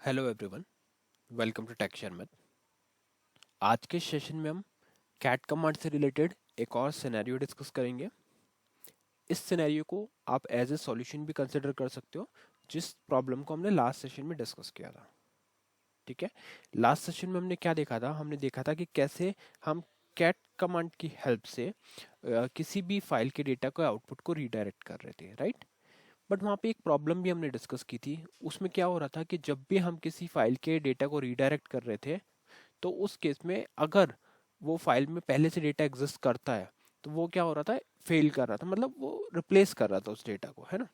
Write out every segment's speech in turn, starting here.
Hello everyone, welcome to tech Sharmit. आज के session में हम कैट कमांड से रिलेटेड एक और सिनेरियो डिस्कस करेंगे। इस सिनेरियो को आप एज ए सॉल्यूशन भी कंसिडर कर सकते हो जिस प्रॉब्लम को हमने लास्ट सेशन में डिस्कस किया था। ठीक है, लास्ट सेशन में हमने क्या देखा था? हमने देखा था कि कैसे हम कैट कमांड की हेल्प से किसी भी फाइल के डेटा को आउटपुट को रीडायरेक्ट कर रहे थे, राइट? बट वहाँ पे एक प्रॉब्लम भी हमने डिस्कस की थी। उसमें क्या हो रहा था कि जब भी हम किसी फाइल के डेटा को रीडायरेक्ट कर रहे थे, तो उस केस में अगर वो फाइल में पहले से डेटा एग्जिस्ट करता है तो वो क्या हो रहा था, फेल कर रहा था, मतलब वो रिप्लेस कर रहा था उस डेटा को, है ना।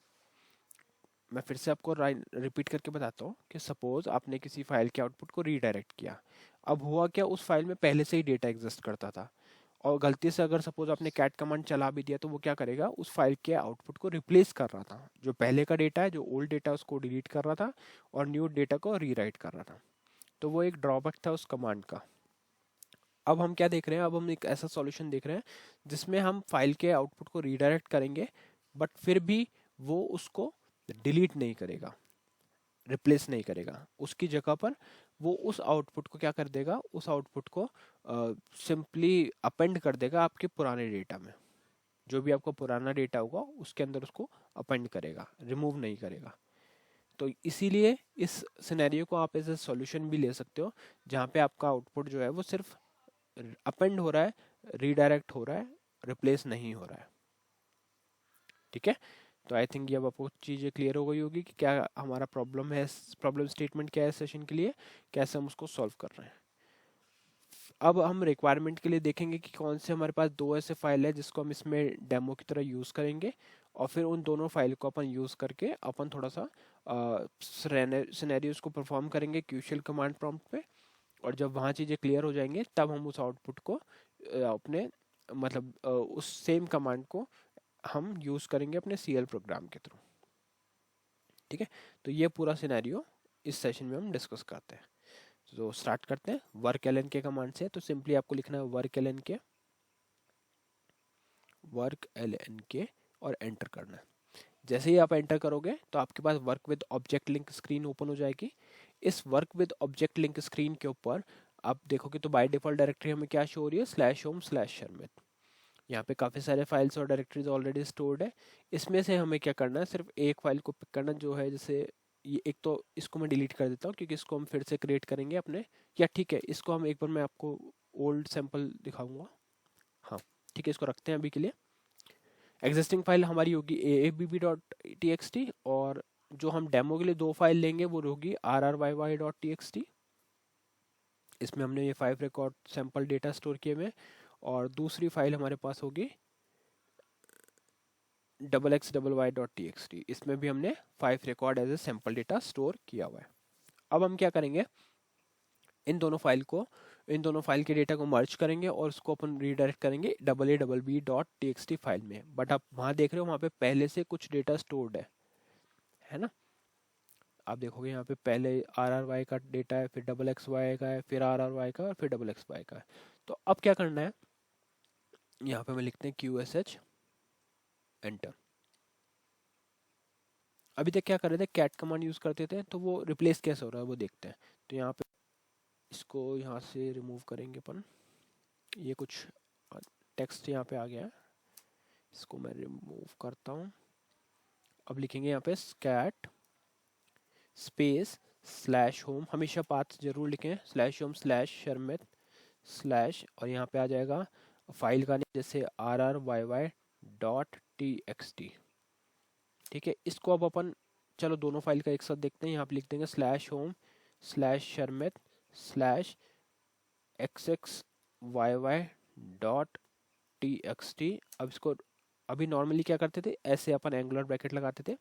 मैं फिर से आपको रिपीट करके बताता हूँ कि सपोज आपने किसी फाइल के आउटपुट को रीडायरेक्ट किया। अब हुआ क्या, उस फाइल में पहले से ही डेटा एग्जिस्ट करता था, और गलती से अगर सपोज आपने कैट कमांड चला भी दिया तो वो क्या करेगा, उस फाइल के आउटपुट को रिप्लेस कर रहा था। जो पहले का डेटा है, जो ओल्ड डेटा, उसको डिलीट कर रहा था और न्यू डेटा को रीराइट कर रहा था। तो वो एक ड्रॉबैक था उस कमांड का। अब हम क्या देख रहे हैं, अब हम एक ऐसा सॉल्यूशन देख रहे हैं जिसमें हम फाइल के आउटपुट को रीडायरेक्ट करेंगे, बट फिर भी वो उसको डिलीट नहीं करेगा, रिप्लेस नहीं करेगा। उसकी जगह पर वो उस आउटपुट को क्या कर देगा, उस आउटपुट को सिंपली अपेंड कर देगा आपके पुराने डेटा में। जो भी आपका पुराना डेटा होगा उसके अंदर उसको अपेंड करेगा, रिमूव नहीं करेगा। तो इसीलिए इस सिनेरियो को आप एज ए सॉल्यूशन भी ले सकते हो, जहाँ पे आपका आउटपुट जो है वो सिर्फ अपेंड हो रहा है, रीडायरेक्ट हो रहा है, रिप्लेस नहीं हो रहा है। ठीक है, तो आई थिंक ये अब आपको चीज़ें क्लियर हो गई होगी कि क्या हमारा प्रॉब्लम है, प्रॉब्लम स्टेटमेंट क्या है सेशन के लिए, कैसे हम उसको सॉल्व कर रहे हैं। अब हम रिक्वायरमेंट के लिए देखेंगे कि कौन से हमारे पास दो ऐसे फाइल है जिसको हम इसमें डेमो की तरह यूज़ करेंगे, और फिर उन दोनों फाइल को अपन यूज़ करके अपन थोड़ा सा सिनेरियोज को परफॉर्म करेंगे क्यूशल कमांड प्रॉम्प्ट पे। और जब वहाँ चीज़ें क्लियर हो जाएंगे तब हम उस आउटपुट को अपने मतलब उस सेम कमांड को हम यूज़ करेंगे अपने सीएल प्रोग्राम के थ्रू। ठीक है, तो ये पूरा सिनेरियो इस सेशन में हम डिस्कस करते हैं। तो स्टार्ट करते हैं वर्क एल एन के कमांड से। तो सिंपली आपको लिखना है वर्क एल एन के और एंटर करना है। जैसे ही आप एंटर करोगे तो आपके पास work with object link screen open हो जाएगी। इस work with object link screen के ऊपर आप देखोगे तो बाय डिफॉल्ट डायरेक्टरी हमें क्या शो हो रही है, /home/शर्मित। यहाँ पे काफ़ी सारे फाइल्स और डायरेक्टरीज ऑलरेडी स्टोर्ड है। इसमें से हमें क्या करना है, सिर्फ एक फाइल को पिक करना, जो है जैसे ये एक, तो इसको मैं डिलीट कर देता हूँ क्योंकि इसको हम फिर से क्रिएट करेंगे अपने, या ठीक है इसको हम एक बार मैं आपको ओल्ड सैम्पल दिखाऊंगा। हाँ ठीक है, इसको रखते हैं अभी के लिए। एग्जिस्टिंग फाइल हमारी होगी AABB.txt, और जो हम डेमो के लिए दो फाइल लेंगे वो होगी RRYY.txt। इसमें हमने ये 5 रिकॉर्ड सैंपल डेटा स्टोर किए हुए हैं। और दूसरी फाइल हमारे पास होगी XXY.txt। इसमें भी हमने 5 record as a sample data store किया हुआ है। अब हम क्या करेंगे, इन दोनों फाइल को, इन दोनों फाइल के डेटा को मर्ज करेंगे और उसको अपन रीडायरेक्ट करेंगे AABB.txt फाइल में। बट आप वहाँ देख रहे हो वहाँ पे पहले से कुछ डेटा स्टोर्ड है ना। आप देखोगे यहाँ पे पहले RRY का डेटा है, फिर XXY का है, फिर RRY का, और फिर XXY का है। तो अब क्या करना है, यहाँ पे मैं लिखते हैं QSH एंटर। अभी तक क्या कर रहे थे, कैट कमांड यूज करते थे, तो वो रिप्लेस कैसे हो रहा है वो देखते हैं। तो यहाँ पे इसको यहाँ से रिमूव करेंगे अपन। ये कुछ टेक्स्ट यहाँ पे आ गया है, इसको मैं रिमूव करता हूँ। अब लिखेंगे यहाँ पे कैट स्पेस /home, हमेशा पाथ जरूर लिखें, /home/शर्मित स्लैश, और यहाँ पे आ जाएगा फाइल का नेम जैसे RRYY.txt। ठीक है, इसको अब अपन, चलो दोनों फाइल का एक साथ देखते हैं। यहाँ पे लिख देंगे /home/शर्मित/XXYY.txt। अब इसको, अभी नॉर्मली क्या करते थे, ऐसे अपन एंगुलर ब्रैकेट लगाते थे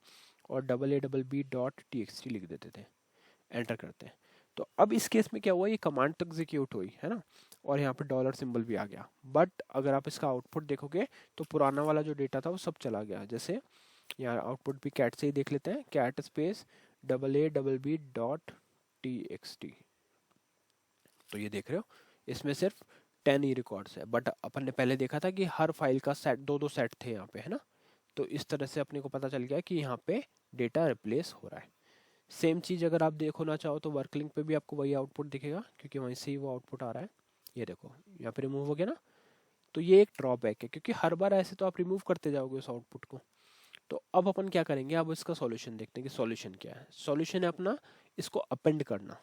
और AABB.txt लिख देते थे, एंटर करते हैं। तो अब इस केस में क्या हुआ, ये कमांड तो एग्जीक्यूट हुई है ना, और यहाँ पे डॉलर सिंबल भी आ गया। बट अगर आप इसका आउटपुट देखोगे तो पुराना वाला जो डेटा था वो सब चला गया। जैसे यहाँ आउटपुट भी कैट से ही देख लेते हैं, कैट स्पेस AABB.txt। तो ये देख रहे हो, इसमें सिर्फ 10 ही रिकॉर्ड्स है, बट अपन ने पहले देखा था कि हर फाइल का सेट, दो दो सेट थे यहाँ पे, है ना। तो इस तरह से अपने को पता चल गया कि यहाँ पे डेटा रिप्लेस हो रहा है। सेम चीज़ अगर आप देखना चाहो तो वर्क लिंक पे भी आपको वही आउटपुट दिखेगा, क्योंकि वहीं से ही वो आउटपुट आ रहा है। ये देखो यहाँ पे रिमूव हो गया ना, तो ये एक ड्रॉबैक है, क्योंकि हर बार ऐसे तो आप रिमूव करते जाओगे उस आउटपुट को। तो अब अपन क्या करेंगे, अब इसका सॉल्यूशन देखते हैं कि सॉल्यूशन क्या है। सॉल्यूशन है अपना इसको अपेंड करना।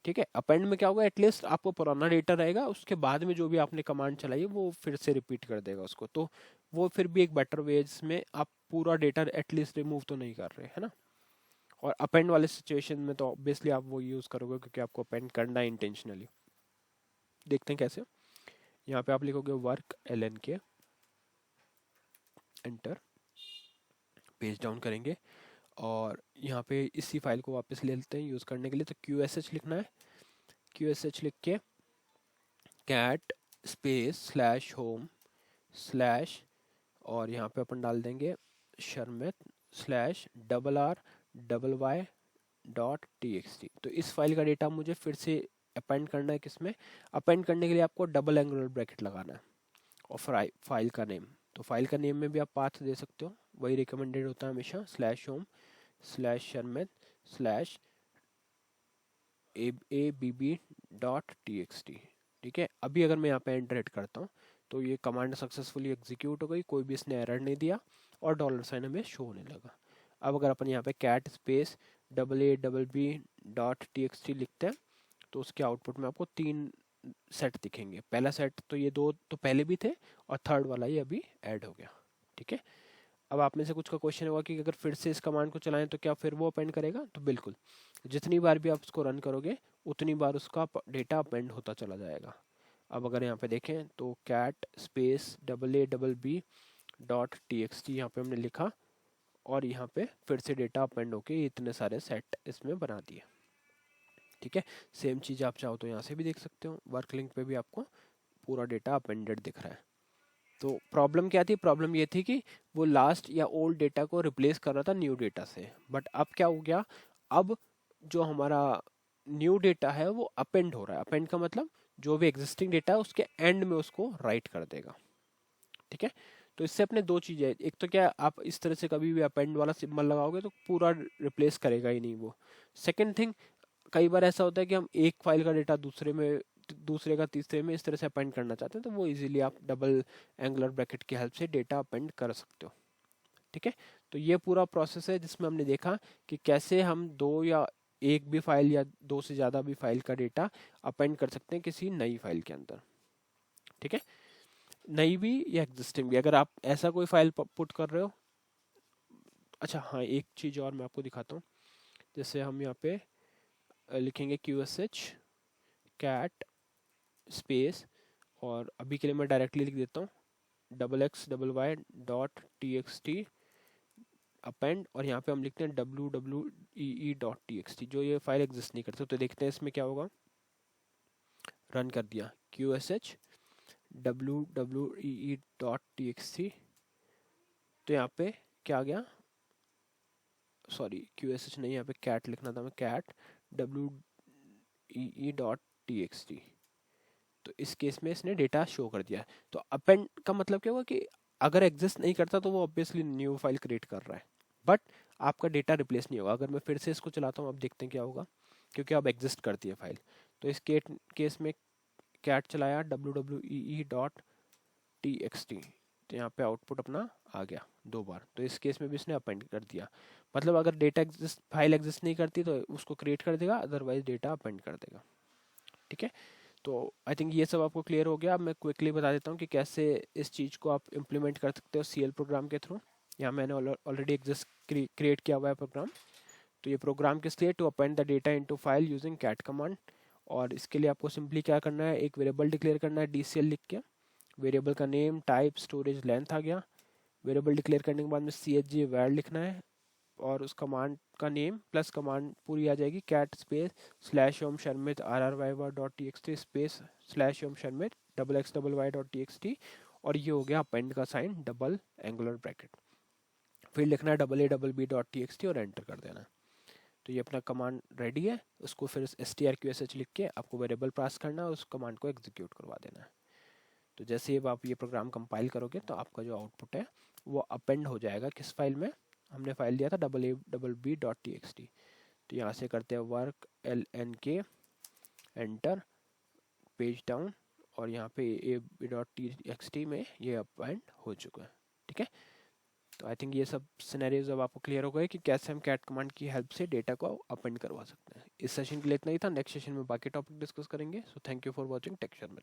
ठीक है, अपेंड में क्या होगा, एटलीस्ट आपको पुराना डेटा रहेगा, उसके बाद में जो भी आपने कमांड चलाई है वो फिर से रिपीट कर देगा उसको। तो वो फिर भी एक बेटर वे, जिसमें आप पूरा डेटा एटलीस्ट रिमूव तो नहीं कर रहे, है ना। और अपेंड वाले सिचुएशन में तो ऑब्वियसली आप वो यूज़ करोगे, क्योंकि आपको अपेंड करना है इंटेंशनली। देखते हैं कैसे। यहाँ पे आप लिखोगे वर्क एल के, एंटर, पेज डाउन करेंगे, और यहाँ पे इसी फाइल को वापस ले लेते हैं यूज़ करने के लिए। तो QSH लिखना है, QSH लिख के cat space slash home slash, और यहाँ पे अपन डाल देंगे शर्मित स्लैश $RRYY तो इस फाइल का डेटा मुझे फिर से अपेंड करना है। किसमें अपेंड करने के लिए आपको डबल एंगुलर ब्रैकेट लगाना है, और फाइल का नेम, तो फाइल का नेम में भी आप पाथ दे सकते हो, वही रिकमेंडेड होता है हमेशा, slash home slash Sharmit slash abb.txt। ठीक है, अभी अगर मैं यहाँ पे एंटर हिट करता हूँ तो ये कमांड सक्सेसफुली एग्जीक्यूट हो गई, कोई भी इसने एरर नहीं दिया, और $साइन हमें शो होने लगा। अब अगर अपन यहाँ पे कैट स्पेस AABB.txt लिखते हैं, तो उसके आउटपुट में आपको 3 सेट दिखेंगे। पहला सेट तो ये 2 तो पहले भी थे, और थर्ड वाला ये अभी ऐड हो गया। ठीक है, अब आप में से कुछ का क्वेश्चन होगा कि अगर फिर से इस कमांड को चलाएं तो क्या फिर वो अपेंड करेगा, तो बिल्कुल, जितनी बार भी आप उसको रन करोगे उतनी बार उसका डेटा अपेंड होता चला जाएगा। अब अगर यहाँ पे देखें तो कैट स्पेस AABB.txt यहाँ पे हमने लिखा, और यहाँ पे फिर से डेटा अपेंड होके इतने सारे सेट इसमें बना दिए। ठीक है, सेम चीज़ आप चाहो तो यहाँ से भी देख सकते हो, वर्क लिंक पे भी आपको पूरा डेटा अपेंडेड दिख रहा है। तो प्रॉब्लम क्या थी, प्रॉब्लम ये थी कि वो लास्ट या ओल्ड डेटा को रिप्लेस कर रहा था न्यू डेटा से, बट अब क्या हो गया, अब जो हमारा न्यू डेटा है वो अपेंड हो रहा है। अपेंड का मतलब जो भी एग्जिस्टिंग डेटा है उसके एंड में उसको राइट कर देगा। ठीक है, तो इससे अपने दो चीज़ें, एक तो क्या, आप इस तरह से कभी भी अपेंड वाला सिंबल लगाओगे तो पूरा रिप्लेस करेगा ही नहीं वो। सेकेंड थिंग, कई बार ऐसा होता है कि हम एक फाइल का डेटा दूसरे में, दूसरे का तीसरे में इस तरह से अपेंड करना चाहते हैं, तो वो इजीली आप डबल एंगुलर ब्रैकेट की हेल्प से डेटा अपेंड कर सकते हो। ठीक है, तो ये पूरा प्रोसेस है जिसमें हमने देखा कि कैसे हम दो या एक भी फाइल या दो से ज़्यादा भी फाइल का डेटा अपेंड कर सकते हैं किसी नई फाइल के अंदर। ठीक है, नई भी या एग्जिस्टिंग भी, अगर आप ऐसा कोई फाइल पुट कर रहे हो। अच्छा हाँ, एक चीज़ और मैं आपको दिखाता हूँ। जैसे हम यहाँ पे लिखेंगे QSH कैट स्पेस, और अभी के लिए मैं डायरेक्टली लिख देता हूँ XXY.txt अपेंड, और यहाँ पे हम लिखते हैं WWEE.txt, जो ये फाइल एग्जिस्ट नहीं करती। तो देखते हैं इसमें क्या होगा। रन कर दिया QSH WWEE.txt, तो यहाँ पे क्या आ गया, सॉरी QSH नहीं, यहाँ पे कैट लिखना था, मैं कैट WEE.txt, तो इस केस में इसने डेटा शो कर दिया। तो अपेंड का मतलब क्या हुआ कि अगर एग्जिस्ट नहीं करता तो वो ऑब्वियसली न्यू फाइल क्रिएट कर रहा है, बट आपका डेटा रिप्लेस नहीं होगा। अगर मैं फिर से इसको चलाता हूँ, अब देखते हैं क्या होगा, क्योंकि अब एग्जिस्ट करती है फाइल। तो इस केस में कैट चलाया WWEE.txt, तो यहाँ पे आउटपुट अपना आ गया 2 बार। तो इस केस में भी इसने अपेंड कर दिया, मतलब अगर डेटा एग्जिस्ट, फाइल एग्जिस्ट नहीं करती तो उसको क्रिएट कर देगा, अदरवाइज डेटा अपेंड कर देगा। ठीक है, तो आई थिंक ये सब आपको क्लियर हो गया। अब मैं क्विकली बता देता हूँ कि कैसे इस चीज़ को आप इम्प्लीमेंट कर सकते हो CL प्रोग्राम के थ्रू। यहाँ मैंने ऑलरेडी एग्जिस्ट क्रिएट किया हुआ है प्रोग्राम। तो ये प्रोग्राम किस लिए, to append the data into file using cat command. और इसके लिए आपको सिंपली क्या करना है, एक वेरिएबल डिक्लेयर करना है DCL लिख के। वेरिएबल का नेम, टाइप, स्टोरेज, लेंथ आ गया। वेरिएबल डिक्लेयर करने के बाद में CHG वैल्यू लिखना है, और उस कमांड का नेम प्लस कमांड पूरी आ जाएगी, कैट स्पेस स्लैश ओम शर्मित RRYY.txt स्पेस स्लैश ओम शर्मित XXY.txt, और ये हो गया अपेंड का साइन डबल एंगुलर ब्रैकेट। फिर लिखना है AABB.txt और एंटर कर देना। तो ये अपना कमांड रेडी है। उसको फिर strqsh लिख के आपको वेरिएबल पास करना है, उस कमांड को एग्जीक्यूट करवा देना है। तो जैसे ही आप ये प्रोग्राम कंपाइल करोगे तो आपका जो आउटपुट है वो अपेंड हो जाएगा किस फाइल में, हमने फाइल दिया था AABB.txt। तो यहाँ से करते हैं work LNK, enter, page down, और यहाँ पे a.txt में ये अपवाइंड हो चुका है। ठीक है, तो आई थिंक ये सब सिनेरियोज अब आपको क्लियर हो गए कि कैसे हम कैट कमांड की हेल्प से डेटा को अपेंड करवा सकते हैं। इस सेशन के लिए इतना ही था, नेक्स्ट सेशन में बाकी टॉपिक डिस्कस करेंगे। So thank you for watching texture में।